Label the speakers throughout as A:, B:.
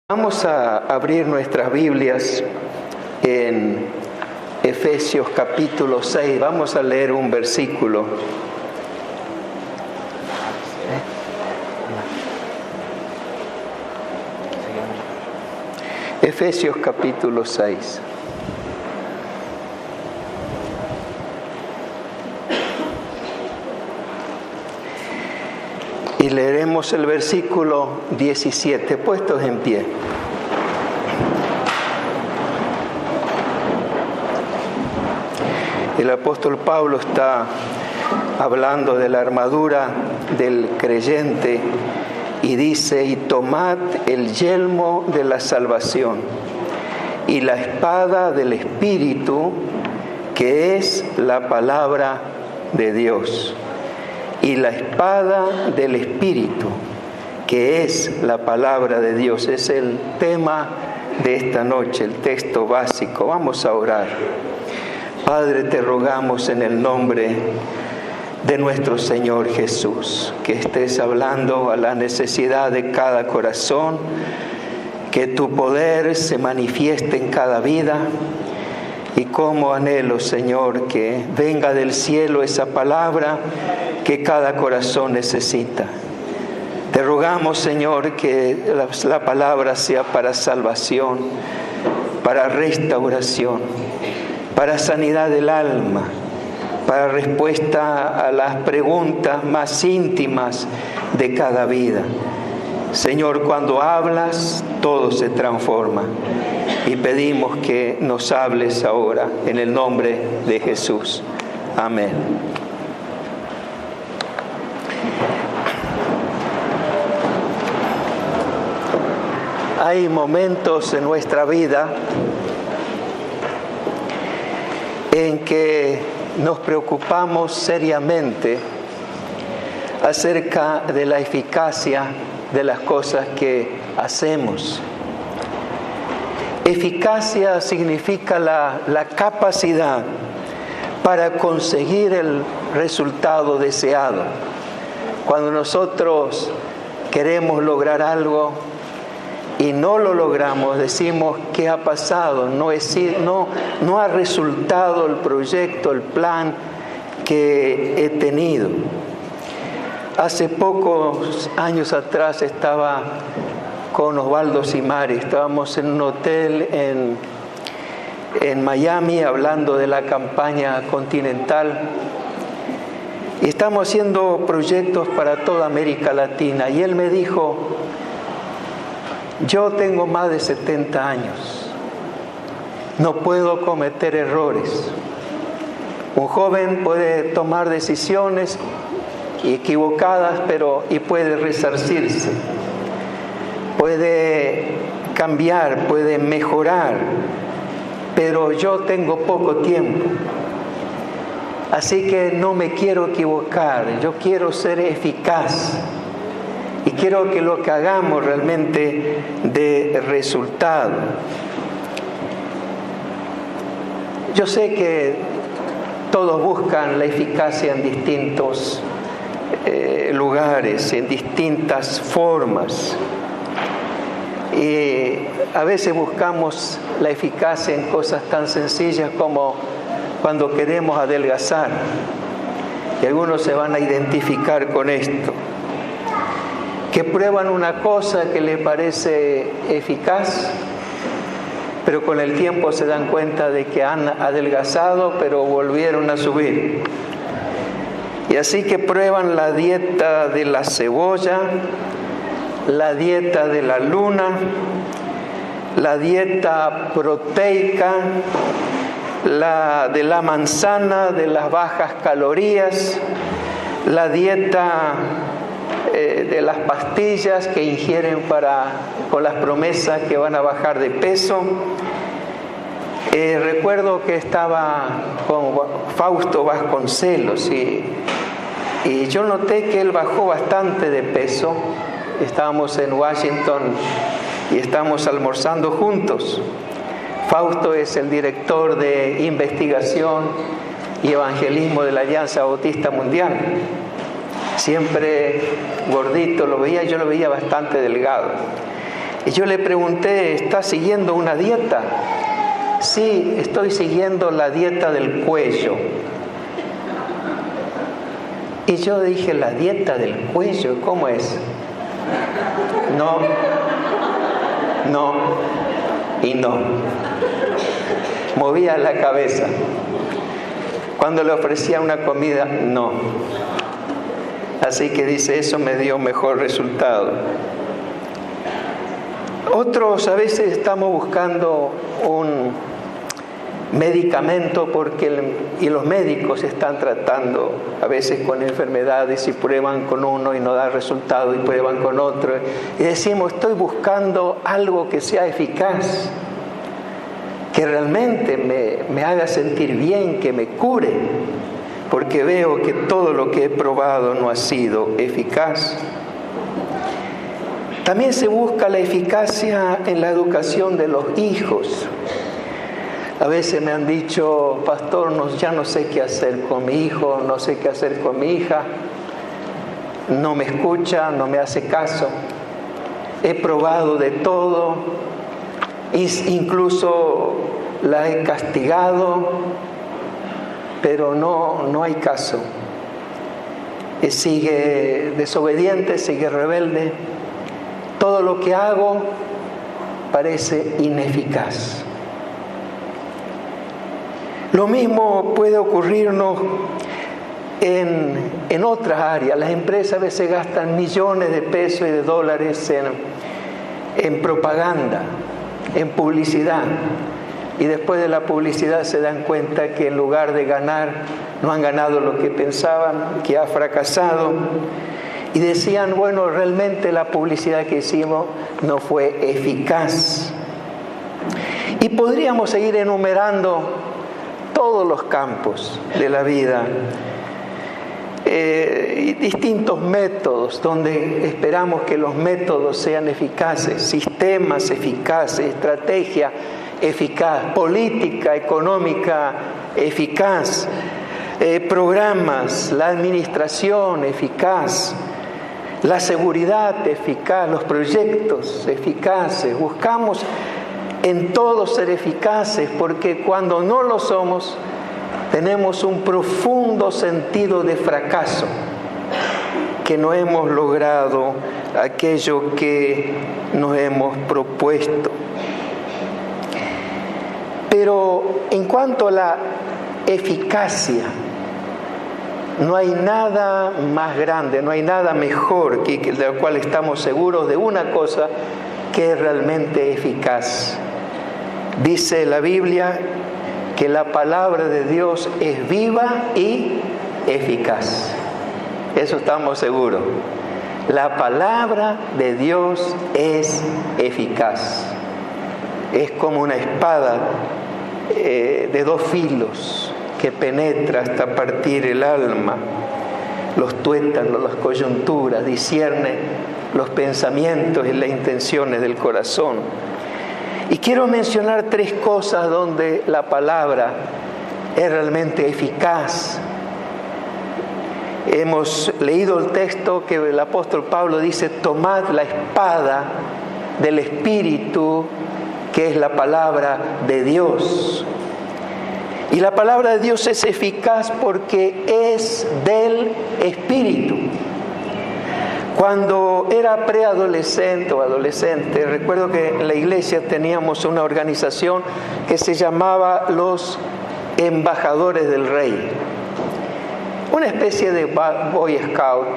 A: Vamos a abrir nuestras Biblias en Efesios capítulo 6. Vamos a leer un versículo. Efesios capítulo 6. Y leeremos el versículo 17, puestos en pie. El apóstol Pablo está hablando de la armadura del creyente y dice: y tomad el yelmo de la salvación y la espada del Espíritu, que es la palabra de Dios. Y la espada del Espíritu, que es la palabra de Dios. Es el tema de esta noche, el texto básico. Vamos a orar. Padre, te rogamos en el nombre de nuestro Señor Jesús, que estés hablando a la necesidad de cada corazón, que tu poder se manifieste en cada vida. Y como anhelo, Señor, que venga del cielo esa palabra que cada corazón necesita. Te rogamos, Señor, que la palabra sea para salvación, para restauración, para sanidad del alma, para respuesta a las preguntas más íntimas de cada vida. Señor, cuando hablas, todo se transforma. Y pedimos que nos hables ahora, en el nombre de Jesús. Amén. Hay momentos en nuestra vida en que nos preocupamos seriamente acerca de la eficacia de las cosas que hacemos. Eficacia significa la capacidad para conseguir el resultado deseado. Cuando nosotros queremos lograr algo y no lo logramos, decimos: ¿qué ha pasado? No ha resultado el proyecto, el plan que he tenido. Hace pocos años atrás estaba con Osvaldo Simari, estábamos en un hotel en Miami hablando de la campaña continental y estamos haciendo proyectos para toda América Latina, y él me dijo: yo tengo más de 70 años, no puedo cometer errores. Un joven puede tomar decisiones equivocadas, y puede resarcirse, puede cambiar, puede mejorar, pero yo tengo poco tiempo. Así que no me quiero equivocar, yo quiero ser eficaz y quiero que lo que hagamos realmente dé resultado. Yo sé que todos buscan la eficacia en distintos lugares, en distintas formas. Y a veces buscamos la eficacia en cosas tan sencillas como cuando queremos adelgazar. Y algunos se van a identificar con esto, que prueban una cosa que les parece eficaz, pero con el tiempo se dan cuenta de que han adelgazado, pero volvieron a subir. Y así que prueban la dieta de la cebolla, la dieta de la luna, la dieta proteica, la de la manzana, de las bajas calorías, la dieta de las pastillas que ingieren con las promesas que van a bajar de peso. Recuerdo que estaba con Fausto Vasconcelos y yo noté que él bajó bastante de peso. Estábamos en Washington y estábamos almorzando juntos. Fausto es el director de investigación y evangelismo de la Alianza Bautista Mundial. Siempre gordito, yo lo veía bastante delgado. Y yo le pregunté, ¿estás siguiendo una dieta? Sí, estoy siguiendo la dieta del cuello. Y yo dije, ¿la dieta del cuello? ¿Cómo es? No y no. Movía la cabeza. Cuando le ofrecía una comida, no. Así que dice, eso me dio mejor resultado. Otros a veces estamos buscando un medicamento y los médicos están tratando a veces con enfermedades y prueban con uno y no da resultado y prueban con otro. Y decimos, estoy buscando algo que sea eficaz, que realmente me haga sentir bien, que me cure, porque veo que todo lo que he probado no ha sido eficaz. También se busca la eficacia en la educación de los hijos. A veces me han dicho, pastor, ya no sé qué hacer con mi hijo, no sé qué hacer con mi hija, no me escucha, no me hace caso. He probado de todo, incluso la he castigado, pero no hay caso. Sigue desobediente, sigue rebelde. Todo lo que hago parece ineficaz. Lo mismo puede ocurrirnos en otras áreas. Las empresas a veces gastan millones de pesos y de dólares en propaganda, en publicidad. Y después de la publicidad se dan cuenta que en lugar de ganar, no han ganado lo que pensaban, que ha fracasado. Y decían, bueno, realmente la publicidad que hicimos no fue eficaz. Y podríamos seguir enumerando todos los campos de la vida, y distintos métodos donde esperamos que los métodos sean eficaces, sistemas eficaces, estrategia eficaz, política económica eficaz, programas, la administración eficaz, la seguridad eficaz, los proyectos eficaces. Buscamos en todo ser eficaces, porque cuando no lo somos, tenemos un profundo sentido de fracaso, que no hemos logrado aquello que nos hemos propuesto. Pero en cuanto a la eficacia, no hay nada más grande, no hay nada mejor de lo cual estamos seguros de una cosa que es realmente eficaz. Dice la Biblia que la palabra de Dios es viva y eficaz. Eso estamos seguros. La palabra de Dios es eficaz. Es como una espada de dos filos que penetra hasta partir el alma, los tuétanos, las coyunturas, discierne los pensamientos y las intenciones del corazón. Y quiero mencionar 3 cosas donde la palabra es realmente eficaz. Hemos leído el texto que el apóstol Pablo dice, tomad la espada del Espíritu, que es la palabra de Dios. Y la palabra de Dios es eficaz porque es del Espíritu. Cuando era preadolescente o adolescente, recuerdo que en la iglesia teníamos una organización que se llamaba los Embajadores del Rey. Una especie de Boy Scout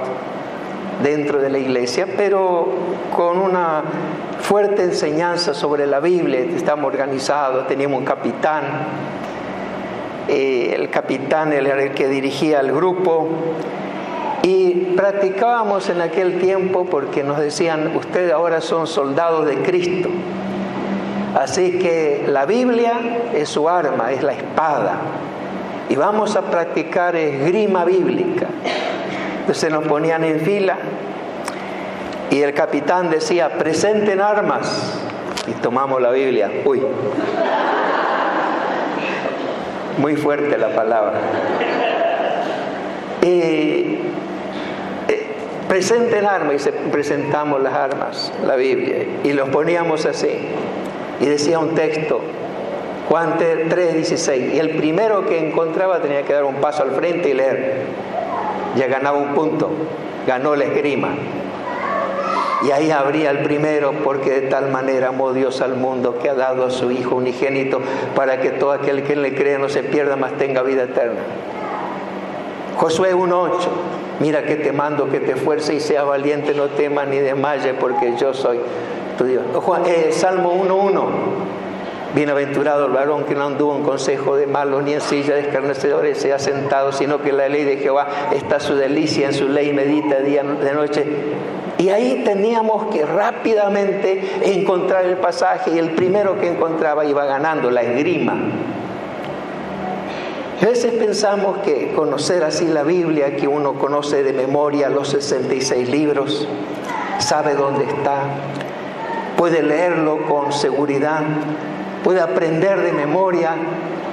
A: dentro de la iglesia, pero con una fuerte enseñanza sobre la Biblia. Estábamos organizados, teníamos un capitán. El capitán era el que dirigía el grupo. Y practicábamos en aquel tiempo porque nos decían, ustedes ahora son soldados de Cristo. Así que la Biblia es su arma, es la espada. Y vamos a practicar esgrima bíblica. Entonces nos ponían en fila y el capitán decía, presenten armas. Y tomamos la Biblia. Uy. Muy fuerte la palabra. presenten armas, y presentamos las armas, la Biblia, y los poníamos así. Y decía un texto, Juan 3:16, y el primero que encontraba tenía que dar un paso al frente y leer. Ya ganaba un punto, ganó la esgrima. Y ahí habría el primero, porque de tal manera amó Dios al mundo que ha dado a su Hijo unigénito para que todo aquel que le cree no se pierda, mas tenga vida eterna. Josué 1:8, mira que te mando que te esfuerces y seas valiente, no temas ni desmayes, porque yo soy tu Dios. Salmo 1:1, bienaventurado el varón que no anduvo en consejo de malos, ni en silla de escarnecedores se ha sentado, sino que en la ley de Jehová está su delicia, en su ley medita día de noche. Y ahí teníamos que rápidamente encontrar el pasaje, y el primero que encontraba iba ganando la esgrima. A veces pensamos que conocer así la Biblia, que uno conoce de memoria los 66 libros, sabe dónde está, puede leerlo con seguridad, puede aprender de memoria.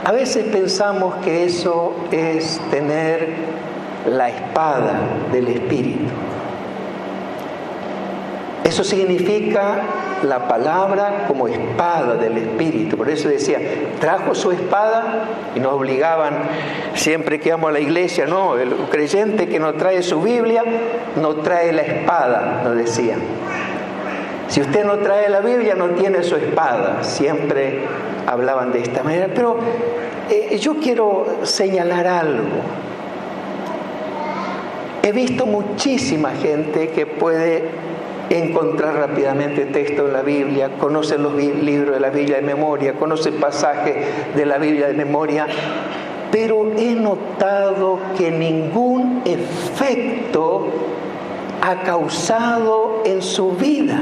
A: A veces pensamos que eso es tener la espada del Espíritu. Eso significa la palabra como espada del Espíritu. Por eso decía, trajo su espada, y nos obligaban siempre que íbamos a la iglesia, no, el creyente que no trae su Biblia no trae la espada, nos decían. Si usted no trae la Biblia no tiene su espada, siempre hablaban de esta manera. Pero yo quiero señalar algo. He visto muchísima gente que puede encontrar rápidamente texto en la Biblia, conoce los libros de la Biblia de memoria, conoce pasajes de la Biblia de memoria, pero he notado que ningún efecto ha causado en su vida.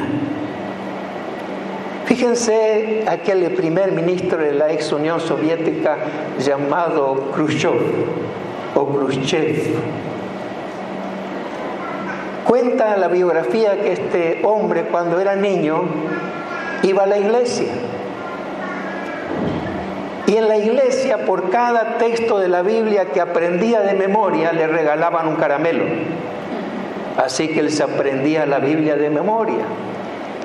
A: Fíjense aquel primer ministro de la ex Unión Soviética llamado Khrushchev. Cuenta la biografía que este hombre, cuando era niño, iba a la iglesia. Y en la iglesia, por cada texto de la Biblia que aprendía de memoria, le regalaban un caramelo. Así que él se aprendía la Biblia de memoria.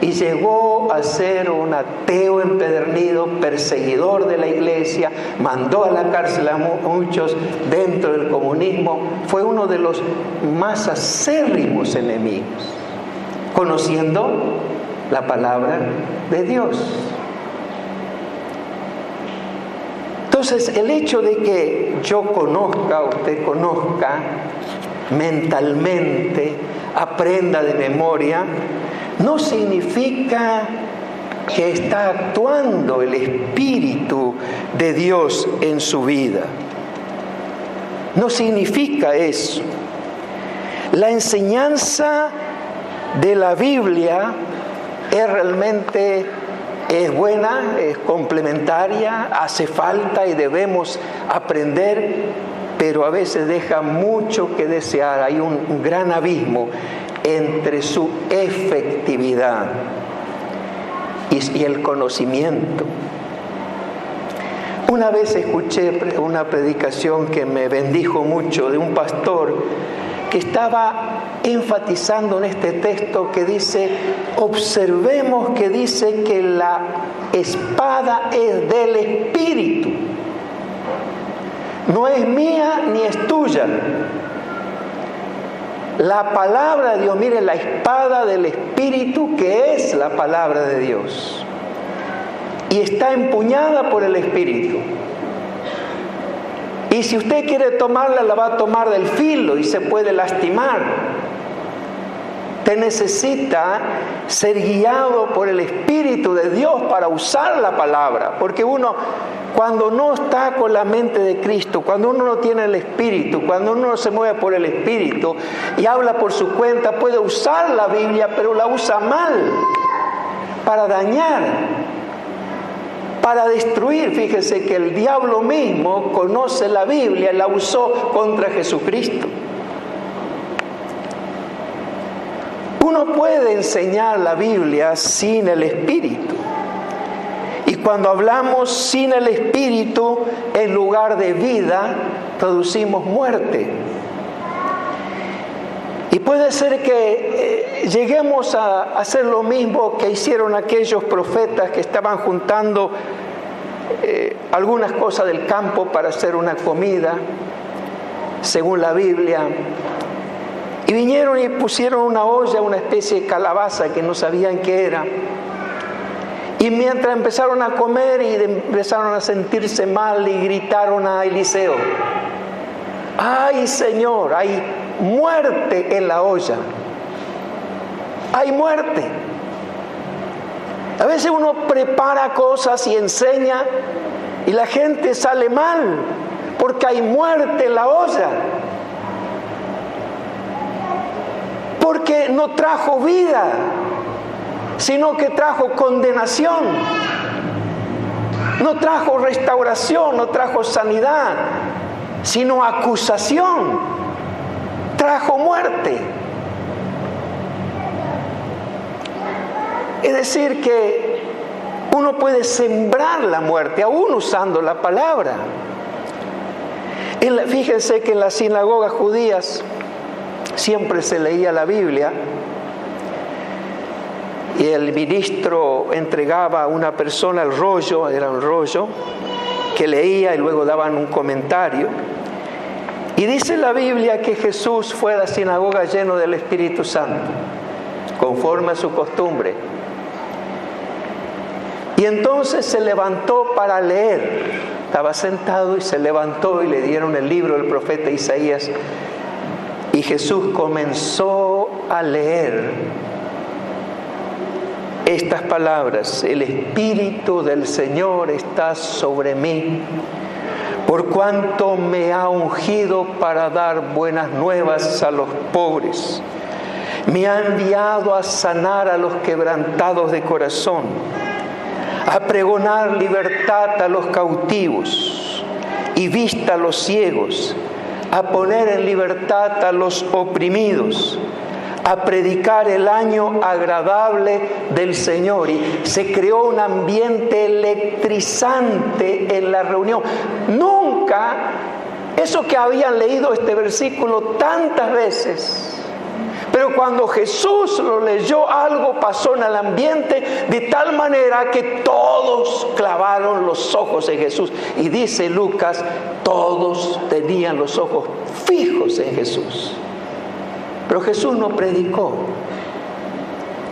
A: Y llegó a ser un ateo empedernido, perseguidor de la iglesia, mandó a la cárcel a muchos dentro del comunismo. Fue uno de los más acérrimos enemigos, conociendo la palabra de Dios. Entonces, el hecho de que yo conozca, usted conozca mentalmente, aprenda de memoria, no significa que está actuando el Espíritu de Dios en su vida. No significa eso. La enseñanza de la Biblia es buena, es complementaria, hace falta y debemos aprender, pero a veces deja mucho que desear. Hay un gran abismo entre su efectividad y el conocimiento. Una vez escuché una predicación que me bendijo mucho de un pastor que estaba enfatizando en este texto que dice, observemos que dice que la espada es del Espíritu. No es mía ni es tuya. La palabra de Dios, mire, la espada del Espíritu, que es la palabra de Dios. Y está empuñada por el Espíritu. Y si usted quiere tomarla, la va a tomar del filo y se puede lastimar. Usted necesita ser guiado por el Espíritu de Dios para usar la palabra. Porque uno, cuando no está con la mente de Cristo, cuando uno no tiene el Espíritu, cuando uno no se mueve por el Espíritu y habla por su cuenta, puede usar la Biblia, pero la usa mal, para dañar, para destruir. Fíjese que el diablo mismo conoce la Biblia y la usó contra Jesucristo. Uno puede enseñar la Biblia sin el Espíritu. Y cuando hablamos sin el Espíritu, en lugar de vida, producimos muerte. Y puede ser que lleguemos a hacer lo mismo que hicieron aquellos profetas que estaban juntando algunas cosas del campo para hacer una comida, según la Biblia. Y vinieron y pusieron una olla, una especie de calabaza que no sabían qué era. Y mientras empezaron a comer y empezaron a sentirse mal y gritaron a Eliseo: ¡ay, Señor! Hay muerte en la olla. Hay muerte. A veces uno prepara cosas y enseña y la gente sale mal porque hay muerte en la olla. Porque no trajo vida, sino que trajo condenación. No trajo restauración, no trajo sanidad, sino acusación. Trajo muerte. Es decir, que uno puede sembrar la muerte, aún usando la palabra. Fíjense que en las sinagogas judías siempre se leía la Biblia y el ministro entregaba a una persona el rollo, era un rollo, que leía y luego daban un comentario. Y dice la Biblia que Jesús fue a la sinagoga lleno del Espíritu Santo, conforme a su costumbre. Y entonces se levantó para leer. Estaba sentado y se levantó y le dieron el libro del profeta Isaías. Y Jesús comenzó a leer estas palabras: el Espíritu del Señor está sobre mí, por cuanto me ha ungido para dar buenas nuevas a los pobres. Me ha enviado a sanar a los quebrantados de corazón, a pregonar libertad a los cautivos y vista a los ciegos, a poner en libertad a los oprimidos, a predicar el año agradable del Señor. Y se creó un ambiente electrizante en la reunión. Nunca, eso que habían leído este versículo tantas veces, pero cuando Jesús lo leyó, algo pasó en el ambiente de tal manera que todos clavaron los ojos en Jesús. Y dice Lucas, todos tenían los ojos fijos en Jesús. Pero Jesús no predicó.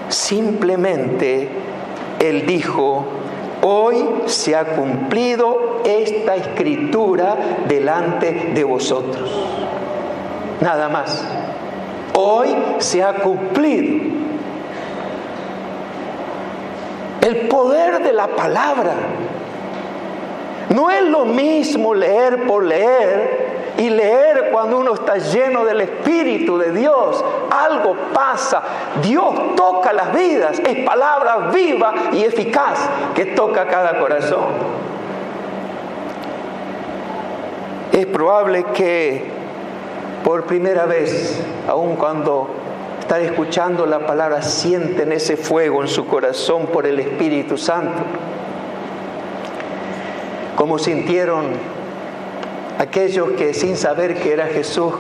A: Simplemente Él dijo: hoy se ha cumplido esta escritura delante de vosotros. Nada más. Hoy se ha cumplido. El poder de la palabra. No es lo mismo leer por leer y leer cuando uno está lleno del Espíritu de Dios. Algo pasa. Dios toca las vidas. Es palabra viva y eficaz que toca cada corazón. Es probable que por primera vez, aun cuando están escuchando la palabra, sienten ese fuego en su corazón por el Espíritu Santo. Como sintieron aquellos que, sin saber que era Jesús,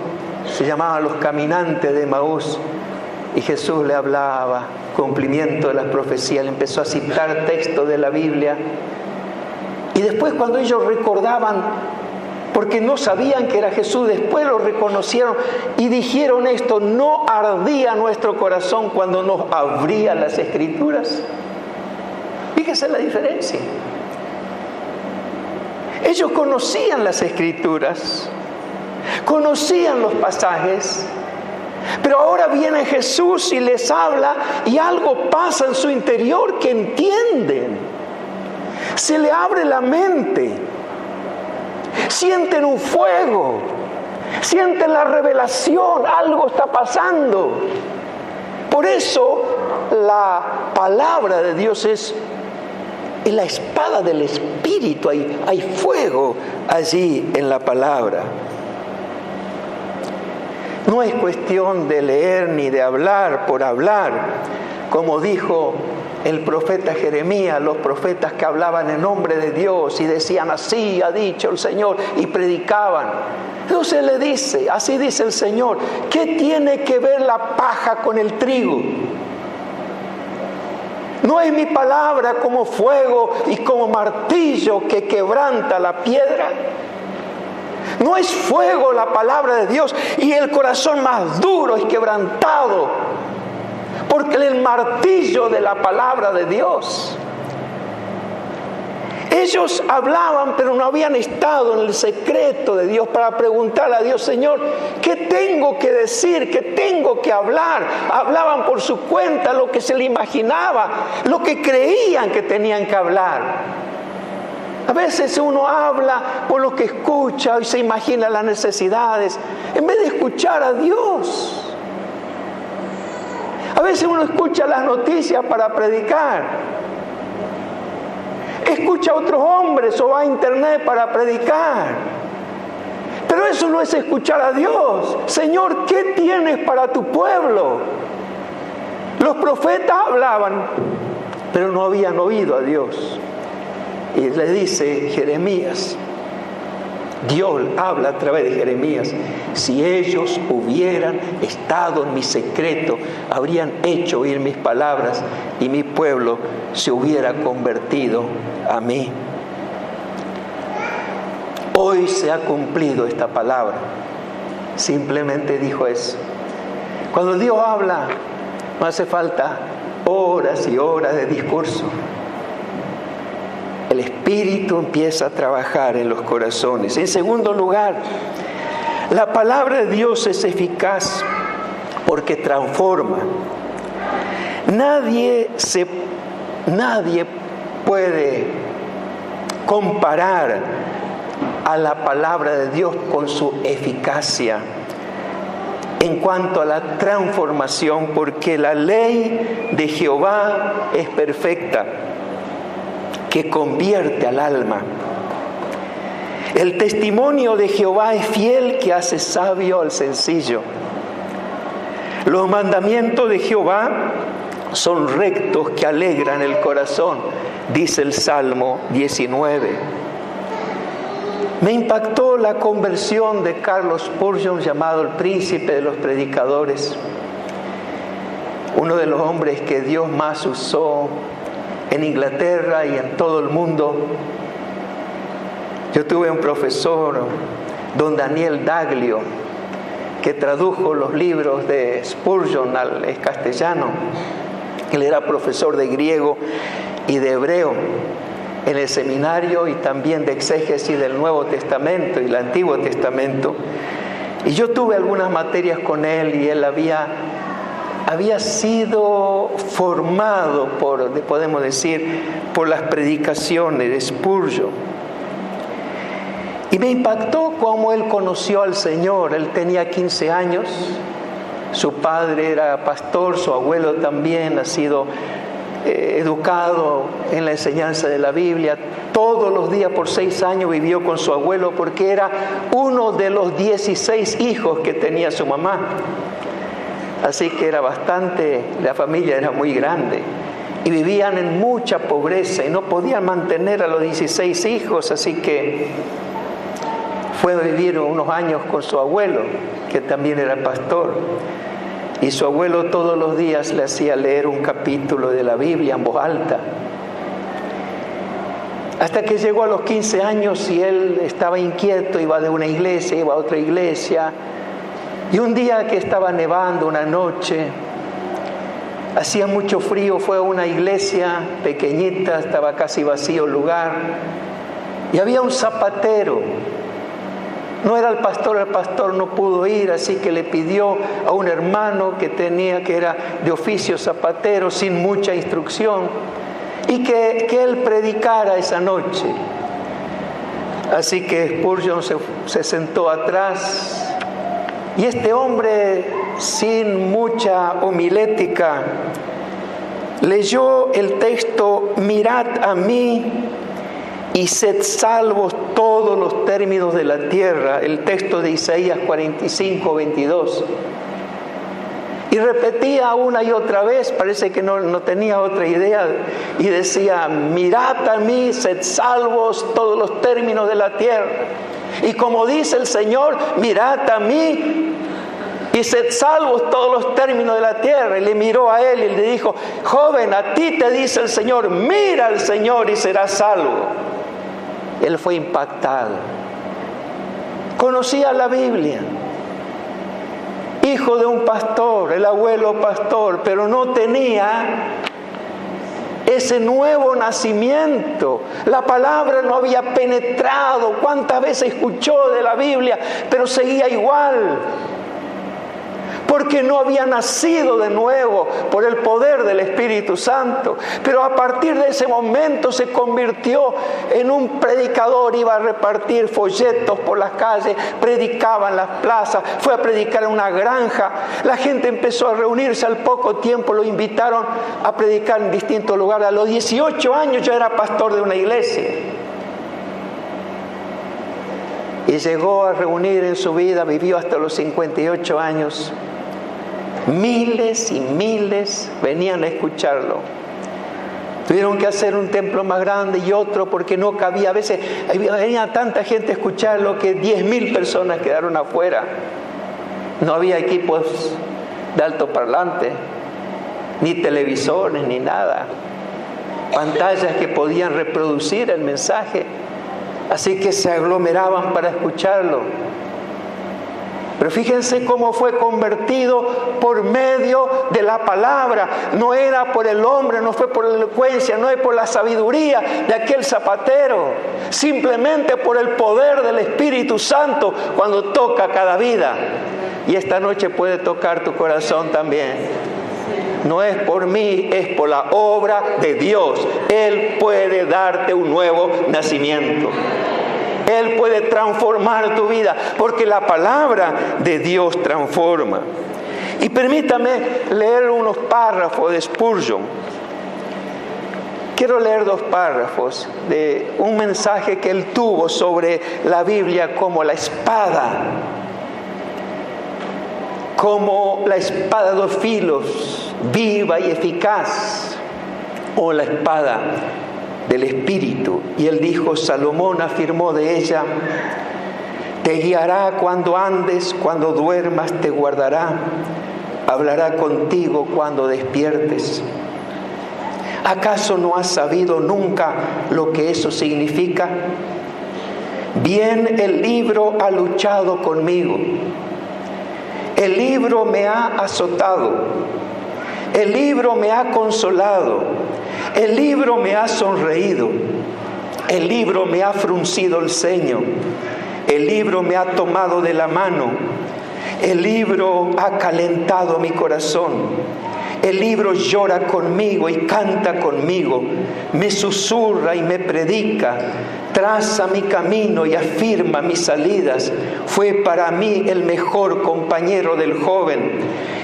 A: se llamaban los caminantes de Emaús, y Jesús le hablaba, cumplimiento de las profecías, le empezó a citar textos de la Biblia. Y después, cuando ellos recordaban, porque no sabían que era Jesús, después lo reconocieron y dijeron esto: ¿no ardía nuestro corazón cuando nos abría las Escrituras? Fíjese la diferencia. Ellos conocían las Escrituras, conocían los pasajes, pero ahora viene Jesús y les habla y algo pasa en su interior que entienden. Se le abre la mente. Sienten un fuego, sienten la revelación, algo está pasando. Por eso la palabra de Dios es la espada del Espíritu. Hay fuego allí en la palabra. No es cuestión de leer ni de hablar por hablar, como dijo el profeta Jeremías, los profetas que hablaban en nombre de Dios y decían: así ha dicho el Señor, y predicaban. Entonces le dice, así dice el Señor: ¿qué tiene que ver la paja con el trigo? ¿No es mi palabra como fuego y como martillo que quebranta la piedra? ¿No es fuego la palabra de Dios y el corazón más duro es quebrantado? Porque el martillo de la palabra de Dios. Ellos hablaban, pero no habían estado en el secreto de Dios para preguntarle a Dios: Señor, ¿qué tengo que decir? ¿Qué tengo que hablar? Hablaban por su cuenta lo que se le imaginaba, lo que creían que tenían que hablar. A veces uno habla por lo que escucha y se imagina las necesidades, en vez de escuchar a Dios. A veces uno escucha las noticias para predicar. Escucha a otros hombres o va a internet para predicar. Pero eso no es escuchar a Dios. Señor, ¿qué tienes para tu pueblo? Los profetas hablaban, pero no habían oído a Dios. Y le dice Jeremías, Dios habla a través de Jeremías: si ellos hubieran estado en mi secreto, habrían hecho oír mis palabras y mi pueblo se hubiera convertido a mí. Hoy se ha cumplido esta palabra. Simplemente dijo eso. Cuando Dios habla, no hace falta horas y horas de discurso. El Espíritu empieza a trabajar en los corazones. En segundo lugar, la palabra de Dios es eficaz porque transforma. Nadie puede comparar a la palabra de Dios con su eficacia en cuanto a la transformación, porque la ley de Jehová es perfecta, que convierte al alma. El testimonio de Jehová es fiel, que hace sabio al sencillo. Los mandamientos de Jehová son rectos, que alegran el corazón, dice el Salmo 19. Me impactó la conversión de Carlos Spurgeon, llamado el príncipe de los predicadores, uno de los hombres que Dios más usó en Inglaterra y en todo el mundo. Yo tuve un profesor, don Daniel Daglio, que tradujo los libros de Spurgeon al castellano. Él era profesor de griego y de hebreo en el seminario, y también de exégesis del Nuevo Testamento y el Antiguo Testamento. Y yo tuve algunas materias con él, y él había sido formado podemos decir, por las predicaciones de Spurgeon. Y me impactó cómo él conoció al Señor. Él tenía 15 años, su padre era pastor, su abuelo también ha sido educado en la enseñanza de la Biblia. Todos los días por 6 años vivió con su abuelo, porque era uno de los 16 hijos que tenía su mamá. Así que la familia era muy grande y vivían en mucha pobreza y no podían mantener a los 16 hijos, así que fue a vivir unos años con su abuelo, que también era pastor, y su abuelo todos los días le hacía leer un capítulo de la Biblia en voz alta. Hasta que llegó a los 15 años y él estaba inquieto, iba de una iglesia, iba a otra iglesia. Y un día que estaba nevando, una noche, hacía mucho frío, fue a una iglesia pequeñita, estaba casi vacío el lugar, y había un zapatero. No era el pastor no pudo ir, así que le pidió a un hermano que era de oficio zapatero, sin mucha instrucción, y que él predicara esa noche. Así que Spurgeon se sentó atrás. Y este hombre, sin mucha homilética, leyó el texto: mirad a mí y sed salvos todos los términos de la tierra, el texto de Isaías 45:22. Y repetía una y otra vez, parece que no tenía otra idea, y decía: mirad a mí, sed salvos todos los términos de la tierra. Y como dice el Señor, mirad a mí y sed salvos todos los términos de la tierra. Y le miró a él y le dijo: joven, a ti te dice el Señor, mira al Señor y serás salvo. Él fue impactado. Conocía la Biblia. Hijo de un pastor, el abuelo pastor, pero no tenía ese nuevo nacimiento. La palabra no había penetrado. ¿Cuántas veces escuchó de la Biblia? Pero seguía igual. Porque no había nacido de nuevo por el poder del Espíritu Santo. Pero a partir de ese momento se convirtió en un predicador. Iba a repartir folletos por las calles, predicaba en las plazas, fue a predicar en una granja. La gente empezó a reunirse. Al poco tiempo lo invitaron a predicar en distintos lugares. A los 18 años ya era pastor de una iglesia. Y llegó a reunir en su vida, vivió hasta los 58 años. Miles y miles venían a escucharlo. Tuvieron que hacer un templo más grande y otro porque no cabía. A veces venía tanta gente a escucharlo que 10.000 personas quedaron afuera. No había equipos de altoparlante, ni televisores, ni nada. Pantallas que podían reproducir el mensaje. Así que se aglomeraban para escucharlo. Pero fíjense cómo fue convertido por medio de la palabra. No era por el hombre, no fue por la elocuencia, no es por la sabiduría de aquel zapatero. Simplemente por el poder del Espíritu Santo cuando toca cada vida. Y esta noche puede tocar tu corazón también. No es por mí, es por la obra de Dios. Él puede darte un nuevo nacimiento. Él puede transformar tu vida, porque la palabra de Dios transforma. Y permítame leer unos párrafos de Spurgeon. Quiero leer 2 párrafos de un mensaje que él tuvo sobre la Biblia como la espada. Como la espada de 2 filos, viva y eficaz, o la espada del Espíritu. Y él dijo: Salomón afirmó de ella: te guiará cuando andes, cuando duermas te guardará, hablará contigo cuando despiertes. ¿Acaso no has sabido nunca lo que eso significa? Bien, el libro ha luchado conmigo. El libro me ha azotado. El libro me ha consolado. El libro me ha sonreído. El libro me ha fruncido el ceño. El libro me ha tomado de la mano. El libro ha calentado mi corazón. El libro llora conmigo y canta conmigo. Me susurra y me predica. Traza mi camino y afirma mis salidas. Fue para mí el mejor compañero del joven.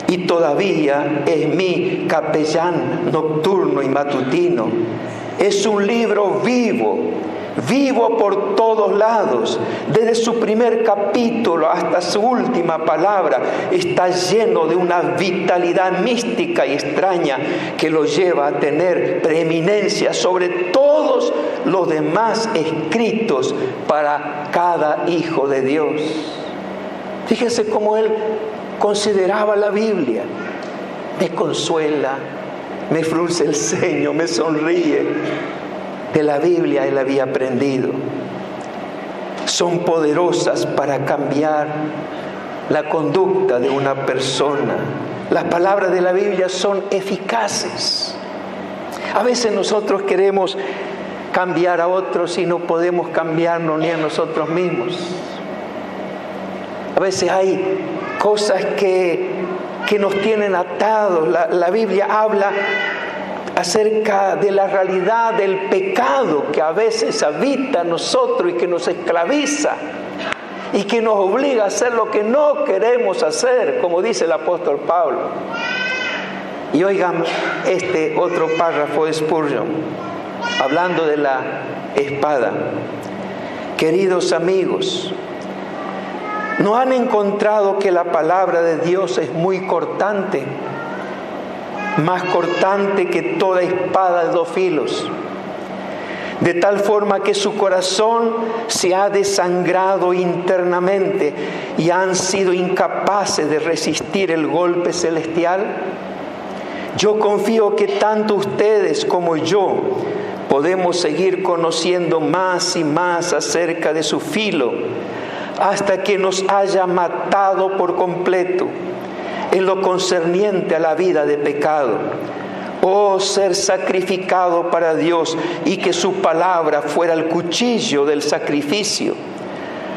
A: Y todavía es mi capellán nocturno y matutino. Es un libro vivo, vivo por todos lados. Desde su primer capítulo hasta su última palabra está lleno de una vitalidad mística y extraña que lo lleva a tener preeminencia sobre todos los demás escritos para cada hijo de Dios. Fíjense cómo él consideraba la Biblia. Me consuela, me frunce el ceño, me sonríe. De la Biblia él había aprendido. Son poderosas para cambiar la conducta de una persona. Las palabras de la Biblia son eficaces. A veces nosotros queremos cambiar a otros y no podemos cambiarnos ni a nosotros mismos. A veces hay cosas que nos tienen atados. La Biblia habla acerca de la realidad del pecado que a veces habita en nosotros y que nos esclaviza y que nos obliga a hacer lo que no queremos hacer, como dice el apóstol Pablo. Y oigan este otro párrafo de Spurgeon, hablando de la espada. Queridos amigos, ¿No han encontrado que la palabra de Dios es muy cortante? Más cortante que toda espada de dos filos. De tal forma que su corazón se ha desangrado internamente y han sido incapaces de resistir el golpe celestial. Yo confío que tanto ustedes como yo podemos seguir conociendo más y más acerca de su filo hasta que nos haya matado por completo en lo concerniente a la vida de pecado. Oh, ser sacrificado para Dios y que su palabra fuera el cuchillo del sacrificio.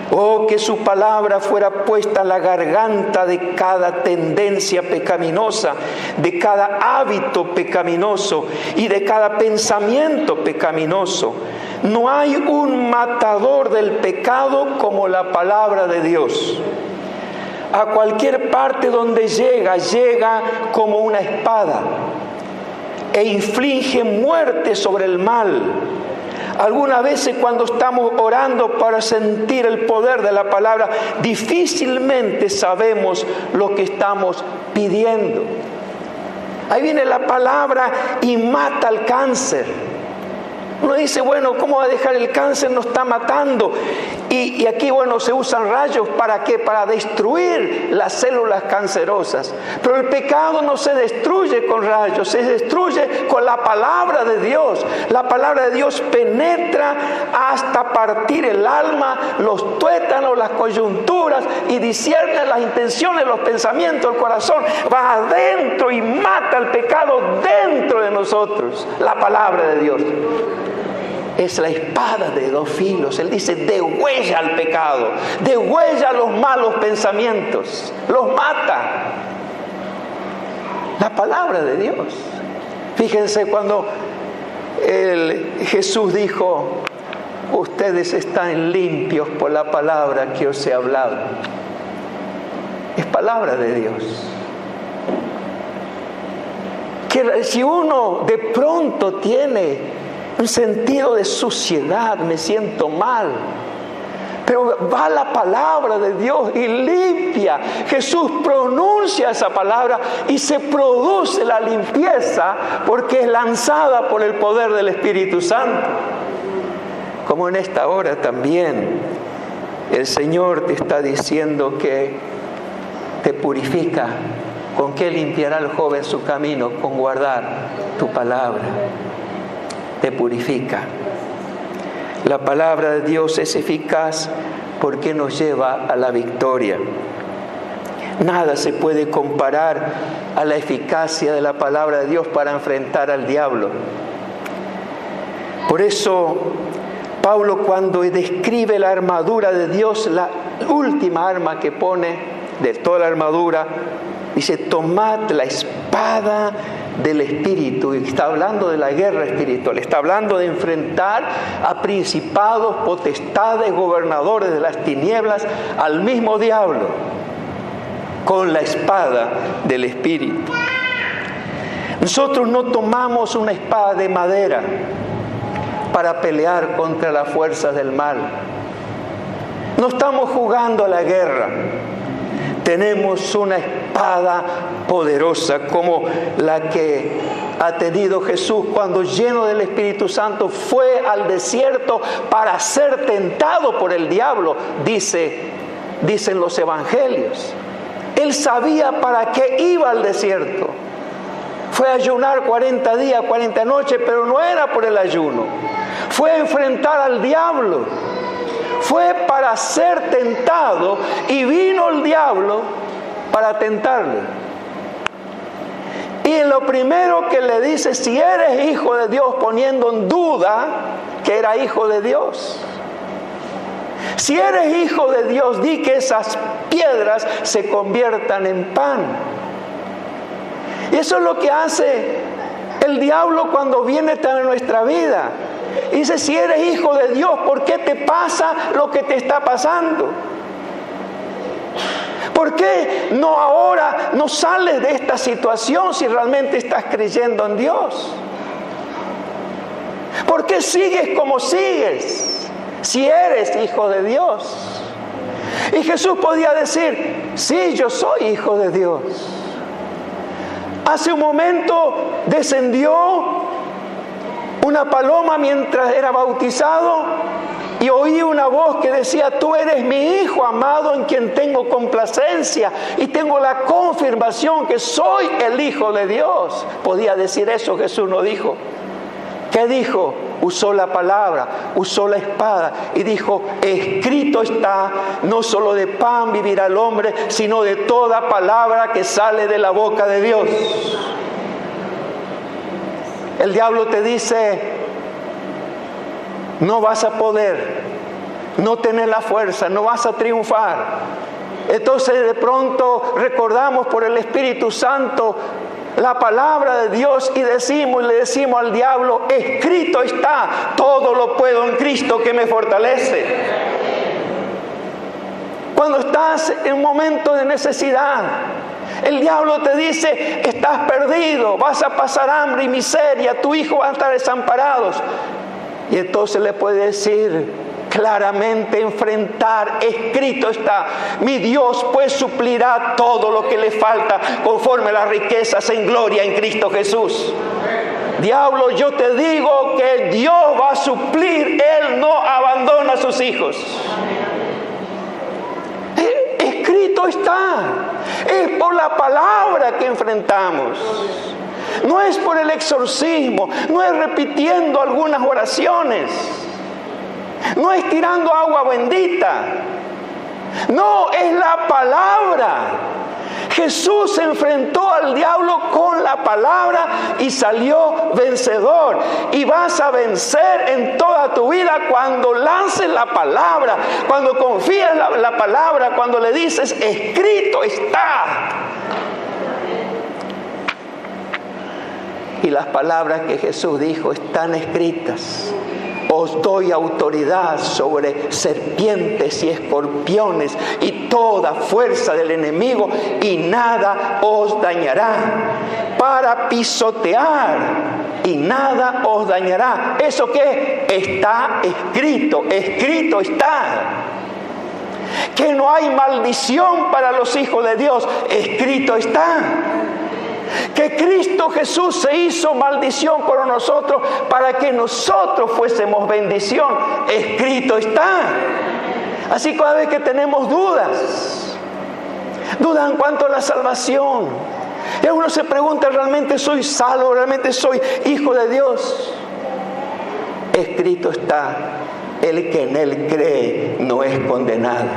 A: Oh, que su palabra fuera puesta en la garganta de cada tendencia pecaminosa, de cada hábito pecaminoso y de cada pensamiento pecaminoso. No hay un matador del pecado como la palabra de Dios. A cualquier parte donde llega como una espada e inflige muerte sobre el mal. Algunas veces cuando estamos orando para sentir el poder de la palabra, difícilmente sabemos lo que estamos pidiendo. Ahí viene la palabra y mata el cáncer. Uno dice, bueno, ¿cómo va a dejar el cáncer? Nos está matando. Y aquí, bueno, se usan rayos, ¿para qué? Para destruir las células cancerosas. Pero el pecado no se destruye con rayos, se destruye con la palabra de Dios. La palabra de Dios penetra hasta partir el alma, los tuétanos, las coyunturas, y discierne las intenciones, los pensamientos, el corazón. Va adentro y mata el pecado dentro de nosotros. La palabra de Dios es la espada de dos filos. Él dice, degüella al pecado, degüella los malos pensamientos, los mata. La palabra de Dios. Fíjense cuando Jesús dijo, ustedes están limpios por la palabra que os he hablado. Es palabra de Dios. Que si uno de pronto tiene un sentido de suciedad, me siento mal, pero va la palabra de Dios y limpia. Jesús pronuncia esa palabra y se produce la limpieza porque es lanzada por el poder del Espíritu Santo. Como en esta hora también el Señor te está diciendo que te purifica. ¿Con qué limpiará el joven su camino? Con guardar tu palabra. Te purifica. La palabra de Dios es eficaz porque nos lleva a la victoria. Nada se puede comparar a la eficacia de la palabra de Dios para enfrentar al diablo. Por eso, Pablo, cuando describe la armadura de Dios, la última arma que pone de toda la armadura, dice, tomad la espada del Espíritu. Y está hablando de la guerra espiritual. Está hablando de enfrentar a principados, potestades, gobernadores de las tinieblas, al mismo diablo, con la espada del Espíritu. Nosotros no tomamos una espada de madera para pelear contra las fuerzas del mal. No estamos jugando a la guerra. Tenemos una espada poderosa como la que ha tenido Jesús cuando, lleno del Espíritu Santo, fue al desierto para ser tentado por el diablo, dicen los evangelios. Él sabía para qué iba al desierto. Fue a ayunar 40 días, 40 noches, pero no era por el ayuno. Fue a enfrentar al diablo. Fue para ser tentado y vino el diablo para tentarle. Y lo primero que le dice, si eres hijo de Dios, poniendo en duda que era hijo de Dios. Si eres hijo de Dios, di que esas piedras se conviertan en pan. Y eso es lo que hace el diablo cuando viene a nuestra vida. Dice, si eres hijo de Dios, ¿por qué te pasa lo que te está pasando? ¿Por qué ahora no sales de esta situación si realmente estás creyendo en Dios? ¿Por qué sigues como sigues si eres hijo de Dios? Y Jesús podía decir, sí, yo soy hijo de Dios. Hace un momento descendió una paloma mientras era bautizado y oí una voz que decía, tú eres mi hijo amado en quien tengo complacencia y tengo la confirmación que soy el hijo de Dios. Podía decir eso, Jesús no dijo. ¿Qué dijo? Usó la palabra, usó la espada y dijo, escrito está, no solo de pan vivirá el hombre, sino de toda palabra que sale de la boca de Dios. El diablo te dice, no vas a poder, no tenés la fuerza, no vas a triunfar. Entonces de pronto recordamos por el Espíritu Santo la palabra de Dios y le decimos al diablo, escrito está, todo lo puedo en Cristo que me fortalece. Cuando estás en un momento de necesidad, el diablo te dice, estás perdido, vas a pasar hambre y miseria, tu hijo va a estar desamparado. Y entonces le puede decir claramente, enfrentar, escrito está, mi Dios pues suplirá todo lo que le falta conforme a las riquezas en gloria en Cristo Jesús. Diablo, yo te digo que Dios va a suplir, Él no abandona a sus hijos. Escrito está, es por la palabra que enfrentamos. No es por el exorcismo, no es repitiendo algunas oraciones, no es tirando agua bendita, no, es la palabra. Jesús se enfrentó al diablo con la palabra y salió vencedor. Y vas a vencer en toda tu vida cuando lances la palabra, cuando confías en la palabra, cuando le dices, escrito está. Y las palabras que Jesús dijo están escritas. Os doy autoridad sobre serpientes y escorpiones y toda fuerza del enemigo y nada os dañará. Para pisotear y nada os dañará. ¿Eso qué? Está escrito, escrito está. Que no hay maldición para los hijos de Dios, escrito está. Que Cristo Jesús se hizo maldición por nosotros para que nosotros fuésemos bendición. Escrito está. Así cada vez que tenemos dudas en cuanto a la salvación, y uno se pregunta, ¿realmente soy salvo? ¿Realmente soy hijo de Dios? Escrito está, el que en Él cree no es condenado.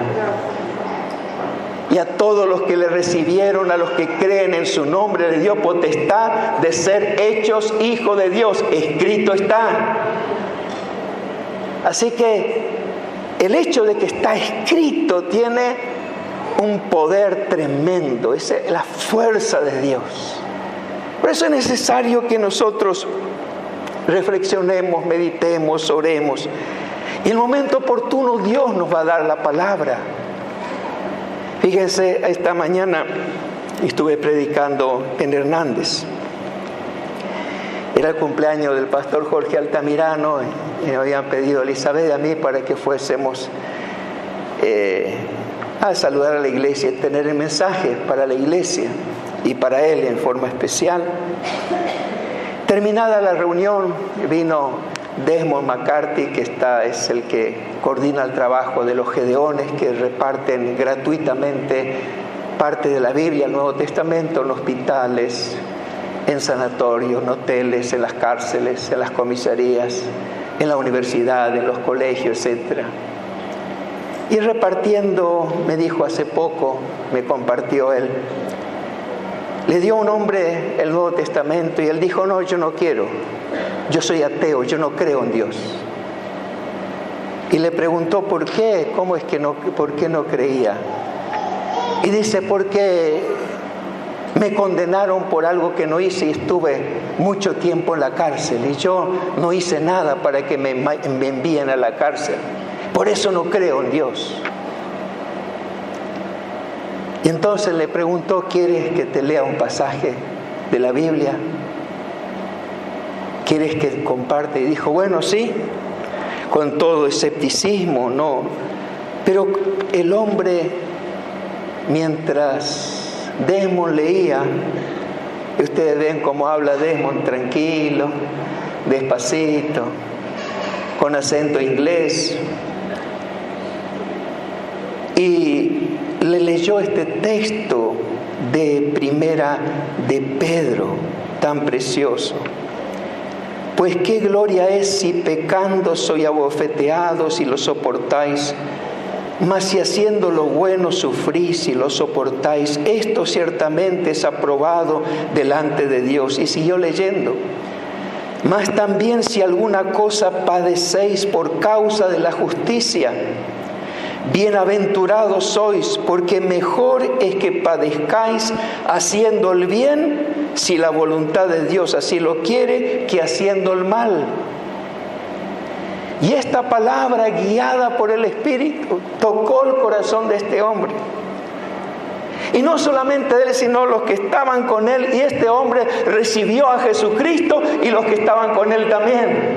A: Y a todos los que le recibieron, a los que creen en su nombre, le dio potestad de ser hechos hijos de Dios. Escrito está. Así que el hecho de que está escrito tiene un poder tremendo. Es la fuerza de Dios. Por eso es necesario que nosotros reflexionemos, meditemos, oremos. Y en el momento oportuno Dios nos va a dar la palabra. Fíjense, esta mañana estuve predicando en Hernández. Era el cumpleaños del pastor Jorge Altamirano y me habían pedido a Elizabeth y a mí para que fuésemos a saludar a la iglesia y tener el mensaje para la iglesia y para él en forma especial. Terminada la reunión, vino Desmond McCarthy, que es el que coordina el trabajo de los Gedeones, que reparten gratuitamente parte de la Biblia, el Nuevo Testamento, en hospitales, en sanatorios, en hoteles, en las cárceles, en las comisarías, en la universidad, en los colegios, etc. Y repartiendo, me dijo hace poco, me compartió él, le dio a un hombre el Nuevo Testamento y él dijo, no, yo no quiero, yo soy ateo, yo no creo en Dios. Y le preguntó por qué, por qué no creía. Y dice, porque me condenaron por algo que no hice y estuve mucho tiempo en la cárcel y yo no hice nada para que me envíen a la cárcel. Por eso no creo en Dios. Y entonces le preguntó, ¿quieres que te lea un pasaje de la Biblia? ¿Quieres que comparte? Y dijo, bueno, sí, con todo escepticismo, Pero el hombre, mientras Desmond leía, y ustedes ven cómo habla Desmond, tranquilo, despacito, con acento inglés, y le leyó este texto de Primera de Pedro, tan precioso. Pues qué gloria es si pecando sois abofeteados y lo soportáis, mas si haciendo lo bueno sufrís y lo soportáis, esto ciertamente es aprobado delante de Dios. Y siguió leyendo. Mas también si alguna cosa padecéis por causa de la justicia, bienaventurados sois, porque mejor es que padezcáis haciendo el bien, si la voluntad de Dios así lo quiere, que haciendo el mal. Y esta palabra, guiada por el Espíritu, tocó el corazón de este hombre. Y no solamente él, sino los que estaban con él. Y este hombre recibió a Jesucristo y los que estaban con él también.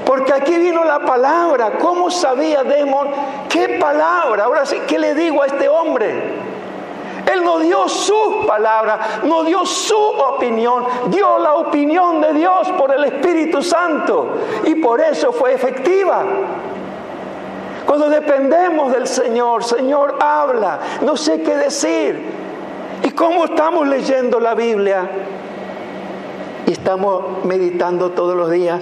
A: Porque aquí vino la palabra. ¿Cómo sabía Desmond qué palabra? Ahora sí, ¿qué le digo a este hombre? Él no dio sus palabras, no dio su opinión, dio la opinión de Dios por el Espíritu Santo. Y por eso fue efectiva. Cuando dependemos del Señor, Señor habla, no sé qué decir. ¿Y cómo estamos leyendo la Biblia? Y estamos meditando todos los días.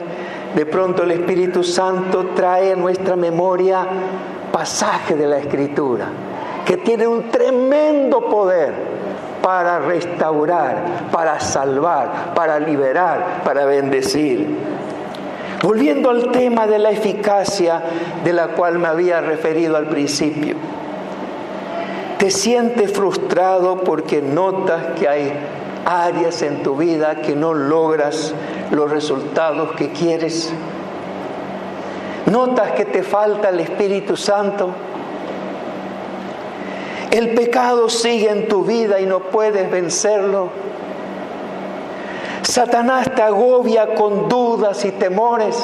A: De pronto el Espíritu Santo trae a nuestra memoria pasajes de la Escritura que tienen un tremendo poder para restaurar, para salvar, para liberar, para bendecir. Volviendo al tema de la eficacia de la cual me había referido al principio. ¿Te sientes frustrado porque notas que hay áreas en tu vida que no logras los resultados que quieres? ¿Notas que te falta el Espíritu Santo? El pecado sigue en tu vida y no puedes vencerlo. Satanás te agobia con dudas y temores.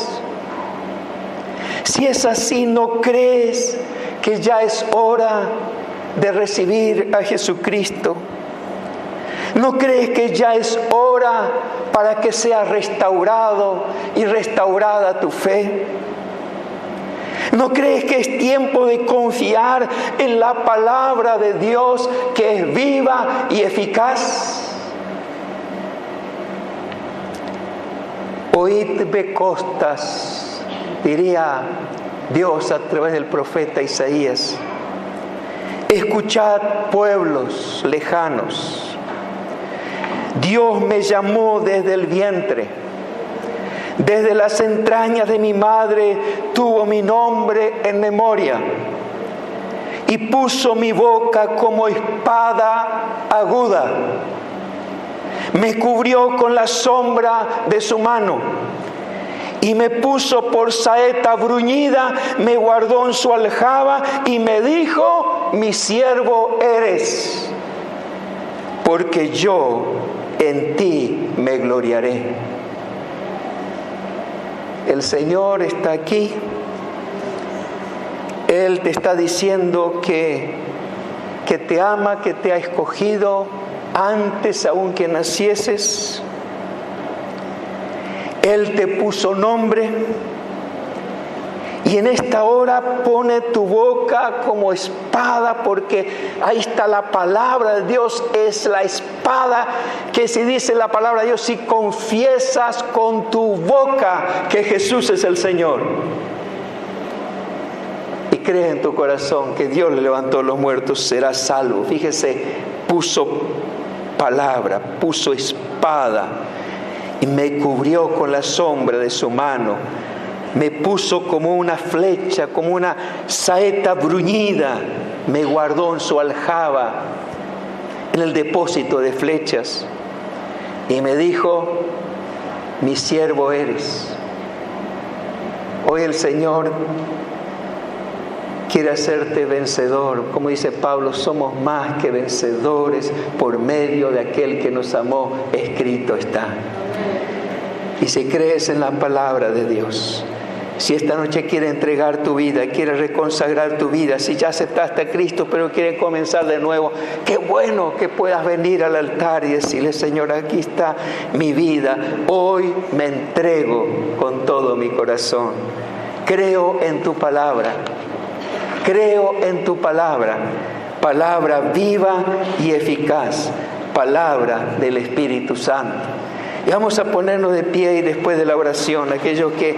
A: Si es así, ¿no crees que ya es hora de recibir a Jesucristo? ¿No crees que ya es hora para que sea restaurado y restaurada tu fe? ¿No crees que es tiempo de confiar en la palabra de Dios que es viva y eficaz? Oídme costas, diría Dios a través del profeta Isaías. Escuchad pueblos lejanos. Dios me llamó desde el vientre. Desde las entrañas de mi madre tuvo mi nombre en memoria y puso mi boca como espada aguda. Me cubrió con la sombra de su mano y me puso por saeta bruñida, me guardó en su aljaba y me dijo: mi siervo eres, porque yo en ti me gloriaré. El Señor está aquí. Él te está diciendo que te ama, que te ha escogido antes aún que nacieses. Él te puso nombre. Y en esta hora pone tu boca como espada, porque ahí está la palabra de Dios, es la espada que si dice la palabra de Dios, si confiesas con tu boca que Jesús es el Señor y crees en tu corazón que Dios le levantó a los muertos, serás salvo. Fíjese, puso palabra, puso espada y me cubrió con la sombra de su mano. Me puso como una flecha, como una saeta bruñida. Me guardó en su aljaba, en el depósito de flechas. Y me dijo: mi siervo eres. Hoy el Señor quiere hacerte vencedor. Como dice Pablo, somos más que vencedores por medio de aquel que nos amó. Escrito está. Y si crees en la palabra de Dios, Si esta noche quiere entregar tu vida, quiere reconsagrar tu vida, si ya aceptaste a Cristo pero quiere comenzar de nuevo, qué bueno que puedas venir al altar y decirle: Señor, aquí está mi vida, hoy me entrego con todo mi corazón. Creo en tu palabra, creo en tu palabra, palabra viva y eficaz, palabra del Espíritu Santo. Y vamos a ponernos de pie, y después de la oración, aquellos que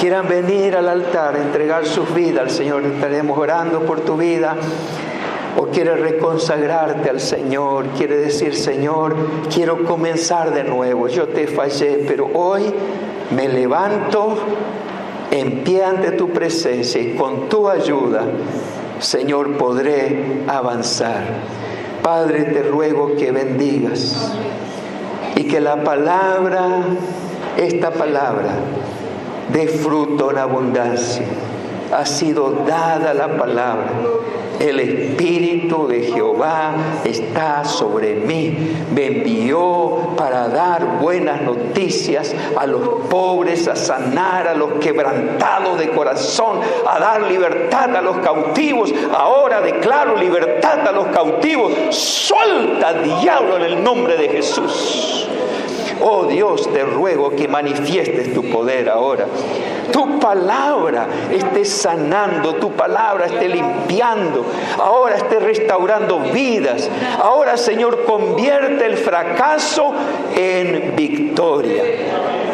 A: quieran venir al altar, entregar sus vidas al Señor, estaremos orando por tu vida. O quieres reconsagrarte al Señor, quiere decir: Señor, quiero comenzar de nuevo, yo te fallé, pero hoy me levanto en pie ante tu presencia y con tu ayuda, Señor, podré avanzar. Padre, te ruego que bendigas y que la palabra, esta palabra, dé fruto en abundancia. Ha sido dada la palabra. El Espíritu de Jehová está sobre mí. Me envió para dar buenas noticias a los pobres, a sanar a los quebrantados de corazón, a dar libertad a los cautivos. Ahora declaro libertad a los cautivos. Suelta, diablo, en el nombre de Jesús. Oh Dios, te ruego que manifiestes tu poder ahora. Tu palabra esté sanando, tu palabra esté limpiando, ahora esté restaurando vidas. Ahora, Señor, convierte el fracaso en victoria.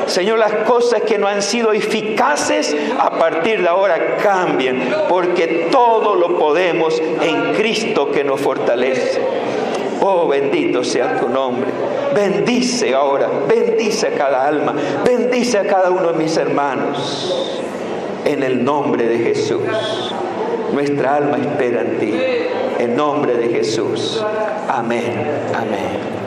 A: Señor, las cosas que no han sido eficaces a partir de ahora cambien, porque todo lo podemos en Cristo que nos fortalece. Oh, bendito sea tu nombre. Bendice ahora, bendice a cada alma, bendice a cada uno de mis hermanos. En el nombre de Jesús. Nuestra alma espera en ti. En nombre de Jesús. Amén. Amén.